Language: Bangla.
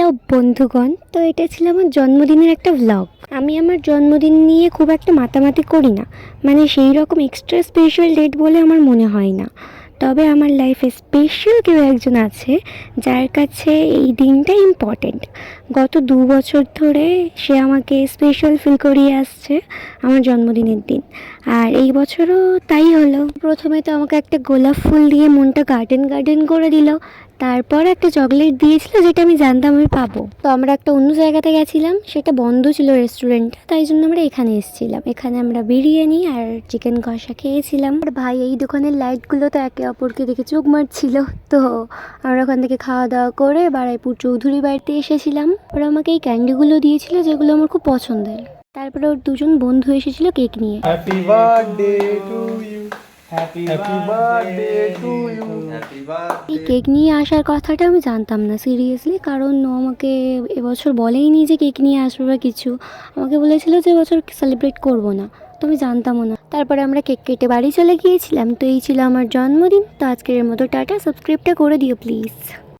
হ্যালো বন্ধুগণ, তো এটা ছিল আমার জন্মদিনের একটা ভ্লগ। আমি আমার জন্মদিন নিয়ে খুব একটা মাতামাতি করি না, মানে সেই রকম এক্সট্রা স্পেশাল ডেট বলে আমার মনে হয় না। তবে আমার লাইফে স্পেশাল কেউ একজন আছে যার কাছে এই দিনটা ইম্পর্টেন্ট। গত 2 বছর ধরে সে আমাকে স্পেশাল ফিল করিয়ে আসছে আমার জন্মদিনের দিন, আর এই বছরও তাই হলো। প্রথমে তো আমাকে একটা গোলাপ ফুল দিয়ে মনটা গার্ডেন গার্ডেন করে দিল, তারপর একটা চকলেট দিয়েছিল যেটা আমি জানতাম আমি পাবো। তো আমরা একটা অন্য জায়গাতে গেছিলাম, সেটা বন্ধ ছিল রেস্টুরেন্ট, তাই জন্য আমরা এখানে এসেছিলাম। এখানে আমরা বিরিয়ানি আর চিকেন কষা খেয়েছিলাম। আর ভাই, এই দোকানের লাইটগুলো তো একে অপরকে দেখে চোখ মারছিল। তো আমরা ওখান থেকে খাওয়া দাওয়া করে বারাইপুর চৌধুরী বাড়িতে এসেছিলাম। ওরা আমাকে এই ক্যান্ডিগুলো দিয়েছিল যেগুলো আমার খুব পছন্দের। তারপরে ওর দুজন বন্ধু এসেছিল কেক নিয়ে। Happy birthday to you, happy birthday to you. এই কেক নিয়ে আসার কথাটা আমি জানতাম না সিরিয়াসলি, কারণ ও আমাকে এবছর বলেইনি যে কেক নিয়ে আসবে বা কিছু। আমাকে বলেছিল যে এবছর সেলিব্রেট করব না, তো আমি জানতামও না। তারপরে আমরা কেক কেটে বাড়ি চলে গিয়েছিলাম। তো এই ছিল আমার জন্মদিন। তো আজকের মতো টাটা, সাবস্ক্রাইবটা করে দিও প্লিজ।